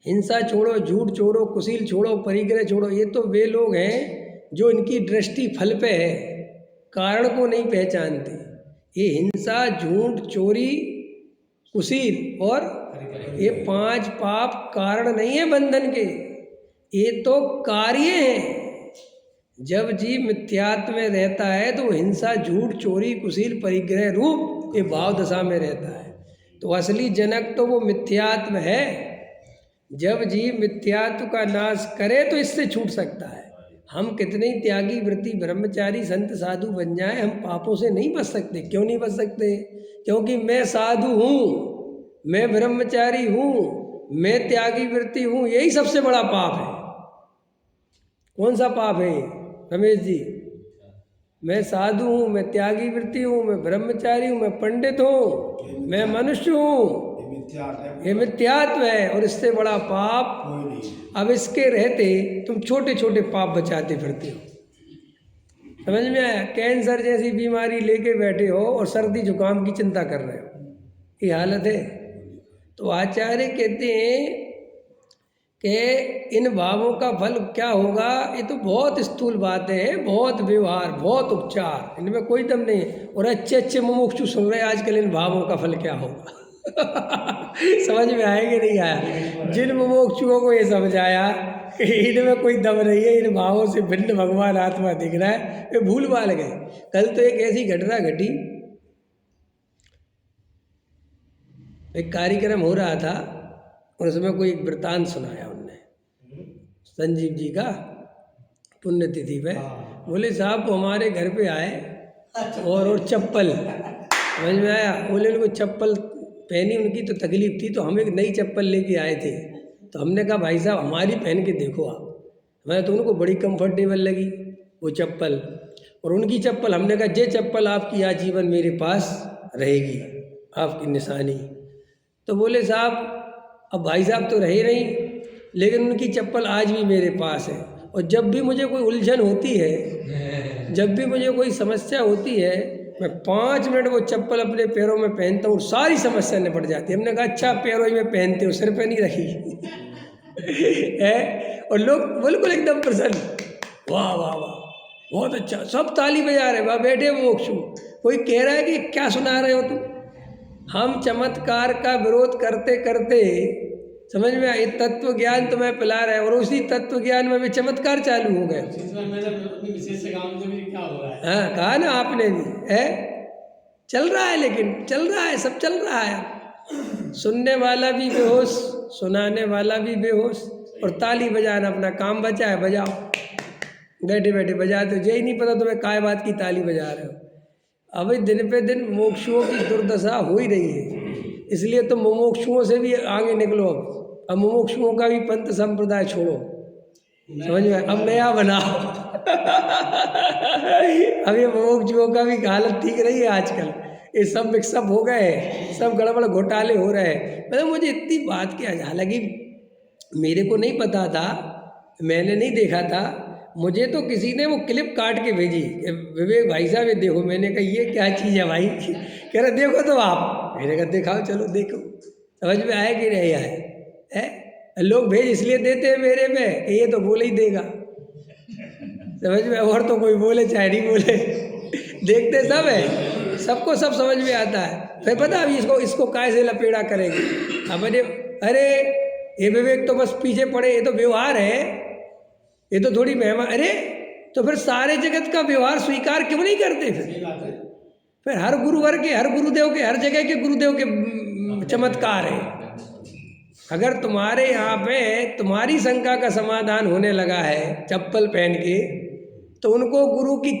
हिंसा छोड़ो, झूठ छोड़ो, कुशील छोड़ो, परिग्रह छोड़ो। ये तो वे लोग हैं जो इनकी दृष्टि फल पे है, कारण को नहीं पहचानते। ये हिंसा, झूठ, चोरी, कुशील और ये 5 पाप कारण नहीं है बंधन के, ये तो कार्य हैं। जब जीव मिथ्यात्व में रहता है तो हिंसा, झूठ, चोरी, कुशील, परिग्रह रूप ये भाव दशा में रहता है। तो असली जनक तो वो मिथ्यात्व है। जब जीव मिथ्यात्व का नाश करे तो इससे छूट सकता है। हम कितने ही त्यागी, व्रती, ब्रह्मचारी, संत, साधु बन जाए, हम पापों से नहीं बच सकते। क्यों नहीं बच सकते? क्योंकि मैं साधु हूँ, मैं ब्रह्मचारी हूँ, मैं त्यागी, व्रती हूँ। यही सबसे बड़ा पाप है। कौन सा पाप है रमेश जी? मैं साधु हूँ, मैं त्यागी, व्रती हूँ, मैं ब्रह्मचारी हूँ, मैं पंडित हूँ, मैं मनुष्य हूँ। ये मिथ्यात्व है और इससे बड़ा पाप। अब इसके रहते तुम छोटे छोटे पाप बचाते फिरते हो। समझ में आया? कैंसर जैसी बीमारी लेके बैठे हो और सर्दी जुकाम की चिंता कर रहे हो, ये हालत है। तो आचार्य कहते हैं कि इन भावों का फल क्या होगा? ये तो बहुत स्थूल बातें हैं, बहुत व्यवहार, बहुत उपचार, इनमें कोई दम नहीं है। और अच्छे अच्छे मुमुक्षु सुन रहे हैं आजकल, इन भावों का फल क्या होगा। समझ में आएगा नहीं आया? जिन मुमुक्षुओं को ये समझाया इनमें कोई दम नहीं है, इन भावों से भिन्न भगवान आत्मा दिख रहा है, वे भूल भाल गए। कल तो एक ऐसी घटना घटी, एक कार्यक्रम हो रहा था और उसमें कोई एक वृतांत सुनाया उनने, संजीव जी का पुण्यतिथि पे। बोले साहब वो हमारे घर पे आए और चप्पल, समझ में आया? बोले उनको चप्पल पहनी, उनकी तो तकलीफ थी, तो हम एक नई चप्पल लेके आए थे। तो हमने कहा भाई साहब हमारी पहन के देखो आप। मैं तो उनको बड़ी कंफर्टेबल लगी वो चप्पल, और उनकी चप्पल। हमने कहा ये चप्पल आपकी आजीवन मेरे पास रहेगी, आपकी निशानी। तो बोले साहब अब भाई साहब तो रहे नहीं, लेकिन उनकी चप्पल आज भी मेरे पास है। और जब भी मुझे कोई उलझन होती है, जब भी मुझे कोई समस्या होती है, मैं 5 मिनट वो चप्पल अपने पैरों में पहनता हूँ, सारी समस्या निपट जाती है। हमने कहा अच्छा पैरों ही में पहनते हो, सिर पे नहीं रखी है? और लोग बिल्कुल एकदम प्रसन्न, वाह वाह वाह बहुत अच्छा, सब ताली बजा रहे, वाह बैठे मोक्षु। कोई कह रहा है कि क्या सुना रहे हो तुम? हम चमत्कार का विरोध करते करते, समझ में आया, तत्व ज्ञान तुम्हें पिला रहे हैं और उसी तत्व ज्ञान में भी चमत्कार चालू हो गए। हाँ कहा ना आपने भी है, चल रहा है, लेकिन चल रहा है, सब चल रहा है। सुनने वाला भी बेहोश, सुनाने वाला भी बेहोश, और ताली बजाना अपना काम बचा है, बजाओ, बैठे बैठे बजाते हो। यही नहीं पता तुम्हें काय बात की ताली बजा रहे हो। अभी दिन पे दिन मोक्षुओं की दुर्दशा हो ही रही है, इसलिए तो मुमुक्षुओं से भी आगे निकलो। अब मुमुक्षुओं का भी पंथ संप्रदाय छोड़ो, समझ में? अब नया बनाओ। अब ये मुमुक्षुओं का भी हालत ठीक रही है आजकल, ये सब मिक्सअप हो गए हैं, सब गड़बड़ घोटाले हो रहे हैं। मतलब मुझे इतनी बात की, हालांकि मेरे को नहीं पता था, मैंने नहीं देखा था, मुझे तो किसी ने वो क्लिप काट के भेजी, विवेक भाई साहब ये देखो। मैंने कहा ये क्या चीज़ है भाई? कह रहे देखो तो आप। मैंने कहा दिखाओ, चलो देखो, समझ में आए कि नहीं आए? है लोग भेज इसलिए देते हैं मेरे में कि ये तो बोले ही देगा, समझ में? और तो कोई बोले चाहे नहीं बोले, देखते सब है, सबको सब समझ में आता है। फिर पता अभी इसको काय से लपेड़ा करेंगे। अब अरे ये विवेक तो बस पीछे पड़े, ये तो व्यवहार है, ये तो थोड़ी मेहमान। अरे तो फिर सारे जगत का व्यवहार स्वीकार क्यों नहीं करते? फिर हर गुरुवर के, हर गुरुदेव के, हर जगह के गुरुदेव के चमत्कार है। अगर तुम्हारे यहाँ पे तुम्हारी शंका का समाधान होने लगा है चप्पल पहन के, तो उनको गुरु की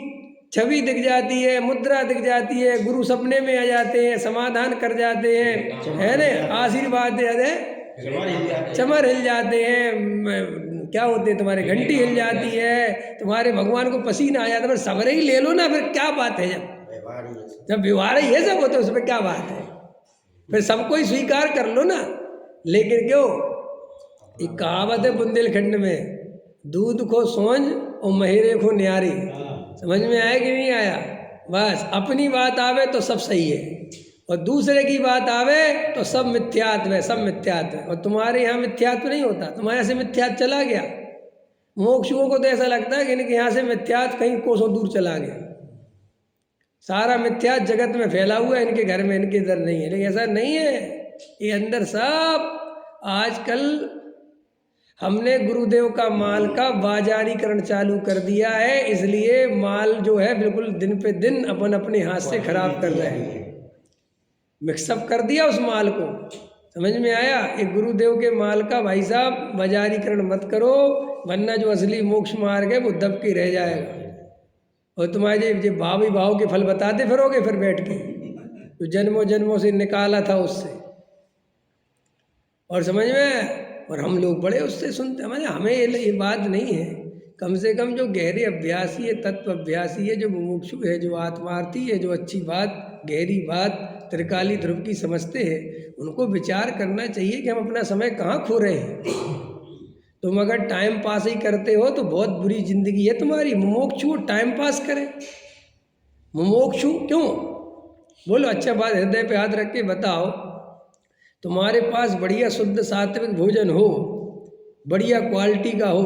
छवि दिख जाती है, मुद्रा दिख जाती है, गुरु सपने में आ जाते हैं, समाधान कर जाते हैं, है ना? आशीर्वाद दे, चमर हिल जाते हैं, क्या होते हैं तुम्हारे, घंटी हिल जाती है, तुम्हारे भगवान को पसीना आ जाता है। फिर सबरे ही ले लो ना, फिर क्या बात है? जब व्यवहार ही ये सब होता है उसमें क्या बात है? फिर सबको ही स्वीकार कर लो ना। लेकिन क्यों, एक कहावत है बुंदेलखंड में, दूध को सोंझ और महीरे को न्यारी। समझ में आया कि नहीं आया? बस अपनी बात आवे तो सब सही है, और दूसरे की बात आवे तो सब मिथ्यात्व है, सब मिथ्यात्व है। और तुम्हारे यहाँ मिथ्यात्व नहीं होता, तुम्हारे यहाँ से मिथ्यात्व चला गया। मोक्षुओं को तो ऐसा लगता है कि इनके यहाँ से मिथ्यात्व कहीं कोसों दूर चला गया। सारा मिथ्यात्व जगत में फैला हुआ है, इनके घर में, इनके इधर नहीं है। लेकिन ऐसा नहीं है, ये अंदर सब आजकल हमने गुरुदेव का माल का बाजारीकरण चालू कर दिया है, इसलिए माल जो है बिल्कुल दिन पे दिन अपन अपने हाथ से खराब कर रहे हैं। मिक्सअप कर दिया उस माल को, समझ में आया? एक गुरुदेव के माल का भाई साहब बाजारीकरण मत करो, वरना जो असली मोक्ष मार्ग है वो दब के रह जाएगा। और तुम्हारे जो भाव ही भाव के फल बताते फिरोगे फिर बैठ के, जो जन्मों जन्मों से निकाला था उससे। और समझ में, और हम लोग बड़े उससे सुनते हैं। हमें ये बात नहीं है, कम से कम जो गहरे अभ्यासी है, तत्व अभ्यासी है, जो मुमुक्षु है, जो आत्मार्थी है, जो अच्छी बात, गहरी बात त्रिकाली ध्रुव की समझते हैं, उनको विचार करना चाहिए कि हम अपना समय कहाँ खो रहे हैं। तुम अगर टाइम पास ही करते हो तो बहुत बुरी जिंदगी है तुम्हारी। मुमुक्षु टाइम पास करे, मुमुक्षु क्यों? बोलो, अच्छा बात हृदय पे हाथ रख के बताओ। तुम्हारे पास बढ़िया शुद्ध सात्विक भोजन हो, बढ़िया क्वालिटी का हो,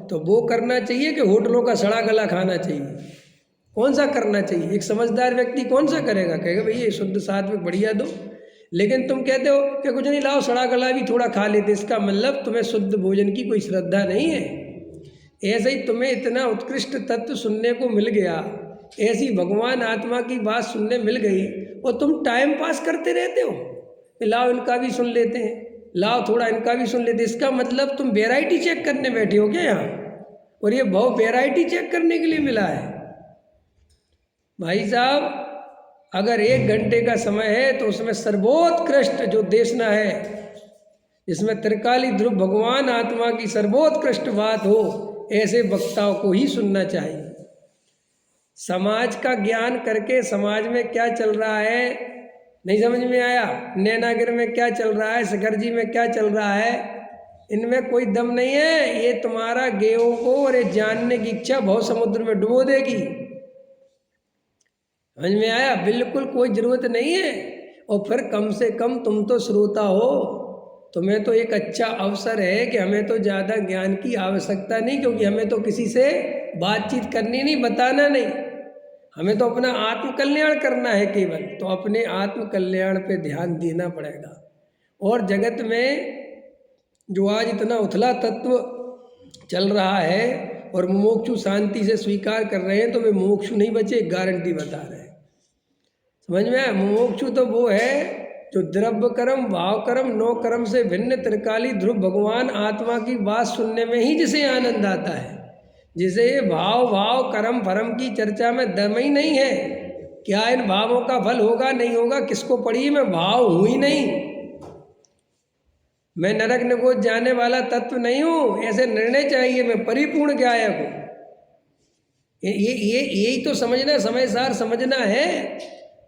तो वो करना चाहिए कि होटलों का सड़ा गला खाना चाहिए? कौन सा करना चाहिए? एक समझदार व्यक्ति कौन सा करेगा? कहेगा भाई ये शुद्ध सात्विक बढ़िया दो। लेकिन तुम कहते हो कि कुछ नहीं, लाओ सड़ा गला भी थोड़ा खा लेते। इसका मतलब तुम्हें शुद्ध भोजन की कोई श्रद्धा नहीं है। ऐसे ही तुम्हें इतना उत्कृष्ट तत्व सुनने को मिल गया, ऐसी भगवान आत्मा की बात सुनने मिल गई, और तुम टाइम पास करते रहते हो, लाओ इनका भी सुन लेते हैं, लाओ थोड़ा इनका भी सुन लेते। इसका मतलब तुम वैरायटी चेक करने बैठे हो क्या यहाँ? और ये भाव वैरायटी चेक करने के लिए मिला है भाई साहब। अगर 1 घंटे का समय है तो उसमें सर्वोत्कृष्ट जो देशना है, जिसमें त्रिकाली ध्रुव भगवान आत्मा की सर्वोत्कृष्ट बात हो, ऐसे वक्ताओं को ही सुनना चाहिए। समाज का ज्ञान करके समाज में क्या चल रहा है नहीं समझ में आया, नैनागिर में क्या चल रहा है, शिखरजी में क्या चल रहा है, इनमें कोई दम नहीं है। ये तुम्हारा गेहूं को और ये जानने की इच्छा बहुत समुद्र में डुबो देगी। समझ में आया? बिल्कुल कोई जरूरत नहीं है। और फिर कम से कम तुम तो श्रोता हो, तुम्हें तो एक अच्छा अवसर है कि हमें तो ज़्यादा ज्ञान की आवश्यकता नहीं, क्योंकि हमें तो किसी से बातचीत करनी नहीं, बताना नहीं, हमें तो अपना आत्म कल्याण करना है केवल। तो अपने आत्म कल्याण पे ध्यान देना पड़ेगा। और जगत में जो आज इतना उथला तत्व चल रहा है और मुमुक्षु शांति से स्वीकार कर रहे हैं, तो वे मुमुक्षु नहीं बचे, गारंटी बता रहे हैं। समझ में आया? मुमुक्षु तो वो है जो द्रव्य कर्म, भाव कर्म, नो कर्म से भिन्न त्रिकाली ध्रुव भगवान आत्मा की बात सुनने में ही जिसे आनंद आता है, जिसे भाव कर्म फरम की चर्चा में दम ही नहीं है। क्या इन भावों का फल होगा नहीं होगा किसको पड़ी? मैं भाव हूँ ही नहीं, मैं नरक निगोज जाने वाला तत्व नहीं हूँ, ऐसे निर्णय चाहिए। मैं परिपूर्ण गायक हूँ। यही तो समझना, समय सार समझना है।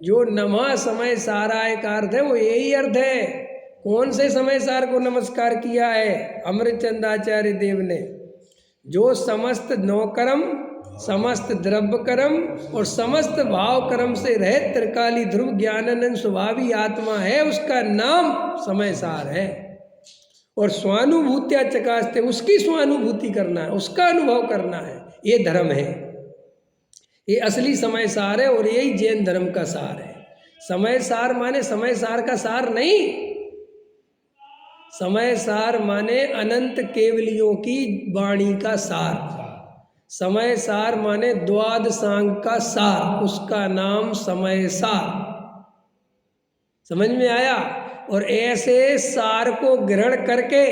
जो नमः समय साराय का अर्थ है वो यही अर्थ है। कौन से समय सार को नमस्कार किया है? अमृतचंद आचार्य देव ने, जो समस्त नौकर्म, समस्त द्रव्य कर्म और समस्त भाव कर्म से रहित त्रिकाली ध्रुव ज्ञानानंद स्वभावी आत्मा है, उसका नाम समय सार है। और स्वानुभूत्या चकास्ते, उसकी स्वानुभूति करना है, उसका अनुभव करना है, ये धर्म है, ये असली समय सार है। और यही जैन धर्म का सार है। समय सार माने समय सार का सार नहीं, समय सार माने अनंत केवलियों की वाणी का सार। समय सार माने द्वादशांग का सार, उसका नाम समय सार। समझ में आया? और ऐसे सार को ग्रहण करके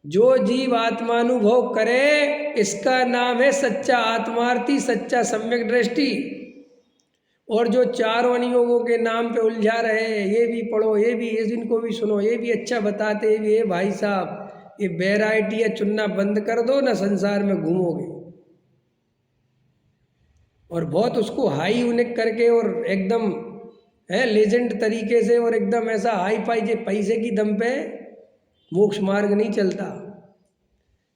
जो जीव आत्मानुभव करे, इसका नाम है सच्चा आत्मार्थी, सच्चा सम्यक दृष्टि। और जो चारों अनुयोगों के नाम पे उलझा रहे, ये भी पढ़ो, ये भी, इनको भी सुनो, ये भी अच्छा बताते, ये भाई साहब, ये वैरायटी चुनना बंद कर दो ना, संसार में घूमोगे। और बहुत उसको हाई यूनिक करके और एकदम है लेजेंड तरीके से और एकदम ऐसा हाई फाई जे पैसे की दम पे मोक्ष मार्ग नहीं चलता,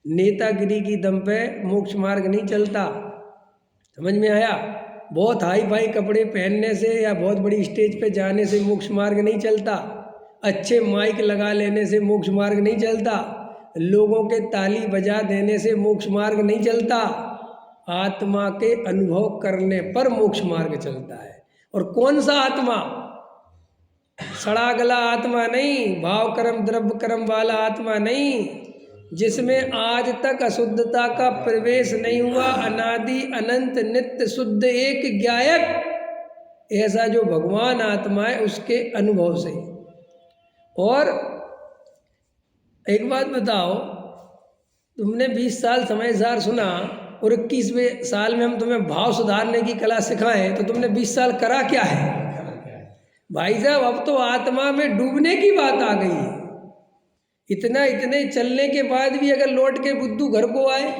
नेतागिरी की दम पे मोक्ष मार्ग नहीं चलता। समझ में आया? बहुत हाई फाई कपड़े पहनने से या बहुत बड़ी स्टेज पे जाने से मोक्ष मार्ग नहीं चलता, अच्छे माइक लगा लेने से मोक्ष मार्ग नहीं चलता, लोगों के ताली बजा देने से मोक्ष मार्ग नहीं चलता। आत्मा के अनुभव करने पर मोक्ष मार्ग चलता है। और कौन सा आत्मा? सड़ा गला आत्मा नहीं, भाव कर्म द्रव्य कर्म वाला आत्मा नहीं, जिसमें आज तक अशुद्धता का प्रवेश नहीं हुआ, अनादि अनंत नित्य शुद्ध एक ज्ञायक, ऐसा जो भगवान आत्मा है उसके अनुभव से। और एक बात बताओ, तुमने 20 साल समयसार सुना और 21वें साल में हम तुम्हें भाव सुधारने की कला सिखाएं, तो तुमने 20 साल करा क्या है? भाई साहब, अब तो आत्मा में डूबने की बात आ गई है। इतने चलने के बाद भी अगर लौट के बुद्धू घर को आए,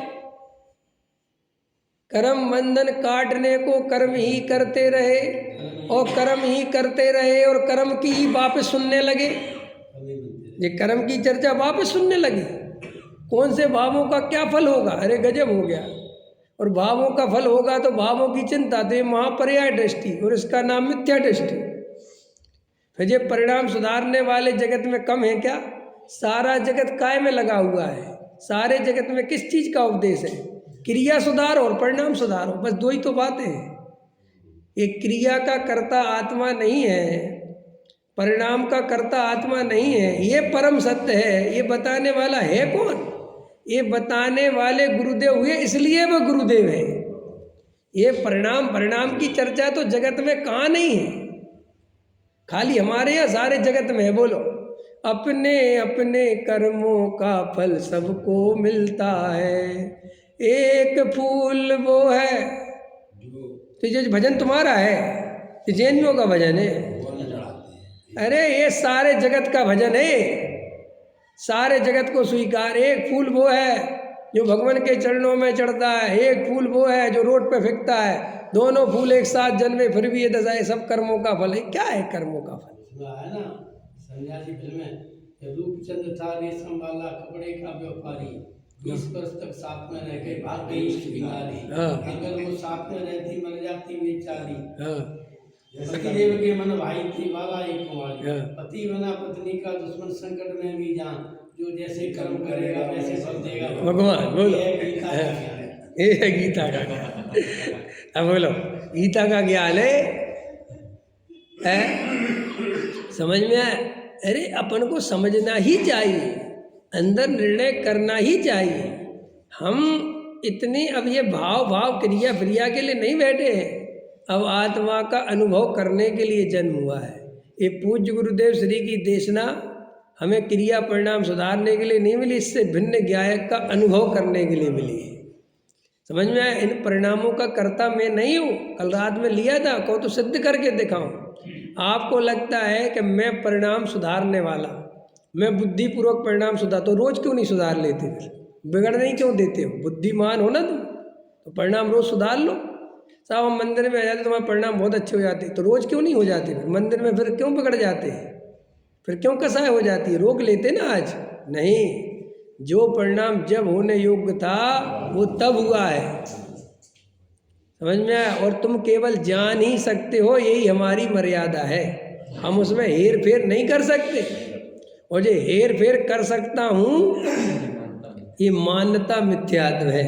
कर्म बंधन काटने को कर्म ही करते रहे और कर्म ही करते रहे और कर्म की ही वापस सुनने लगे। ये कर्म की चर्चा वापस सुनने लगे। कौन से भावों का क्या फल होगा? अरे गजब हो गया। और भावों का फल होगा तो भावों की चिंता, तो ये महापर्याय दृष्टि और इसका नाम मिथ्या दृष्टि। फिर ये परिणाम सुधारने वाले जगत में कम है क्या? सारा जगत काय में लगा हुआ है। सारे जगत में किस चीज का उपदेश है? क्रिया सुधार और परिणाम सुधार, बस दो ही तो बातें हैं। एक क्रिया का कर्ता आत्मा नहीं है, परिणाम का कर्ता आत्मा नहीं है, ये परम सत्य है। ये बताने वाला है कौन? ये बताने वाले गुरुदेव हुए, इसलिए वह गुरुदेव है। ये परिणाम की चर्चा तो जगत में कहाँ नहीं है, खाली हमारे यहाँ सारे जगत में है। बोलो, अपने अपने कर्मों का फल सबको मिलता है, एक फूल वो है। तो ये भजन तुम्हारा है, ये जैनियों का भजन है। अरे ये सारे जगत का भजन है, सारे जगत को स्वीकार। एक फूल वो है जो भगवान के चरणों में चढ़ता है, एक फूल वो है जो रोड पे फेंकता है। दोनों फूल एक साथ जन्मे फिर भी ये दशा है, सब कर्मों का फल है। क्या है कर्मों का फल? है ना, सन्यासी फिल्म में रूपचंद था रेशम वाला कपड़े का व्यापारी, 20 वर्ष तक साथ में रह गए, भाग गई इष्ट बिहारी। अगर वो साथ में रहती मर जाती बेचारी। पतिदेव के मन भाई थी वाला एक कुंवारी, पति बना पत्नी का दुश्मन संकट में भी जान, जो जैसे कर्म करेगा वैसे फल देगा भगवान। बोलो, ये है गीता का ज्ञान। अब बोलो, गीता का ज्ञान है समझ में आया? अरे अपन को समझना ही चाहिए, अंदर निर्णय करना ही चाहिए। हम इतनी अब ये भाव क्रिया क्रिया के लिए नहीं बैठे हैं, अब आत्मा का अनुभव करने के लिए जन्म हुआ है। ये पूज्य गुरुदेव श्री की देशना हमें क्रिया परिणाम सुधारने के लिए नहीं मिली, इससे भिन्न ज्ञायक का अनुभव करने के लिए मिली है। समझ में आया? इन परिणामों का कर्ता मैं नहीं हूँ। कल रात में लिया था, कहो तो सिद्ध करके दिखाऊं। आपको लगता है कि मैं परिणाम सुधारने वाला, मैं बुद्धिपूर्वक परिणाम सुधार, तो रोज क्यों नहीं सुधार लेते? फिर बिगड़ने ही क्यों देते हो? बुद्धिमान हो ना तुम, तो परिणाम रोज सुधार लो। साहब हम मंदिर में आ जाते तुम्हारे परिणाम बहुत अच्छे हो जाते, तो रोज क्यों नहीं हो जाते? फिर मंदिर में फिर क्यों बिगड़ जाते हैं? फिर क्यों कसाय हो जाती है? रोक लेते ना आज। नहीं, जो परिणाम जब होने योग्य था वो तब हुआ है। समझ में आया? और तुम केवल जान ही सकते हो, यही हमारी मर्यादा है। हम उसमें हेर फेर नहीं कर सकते, और जो हेर फेर कर सकता हूँ ये मान्यता मिथ्यात्व है।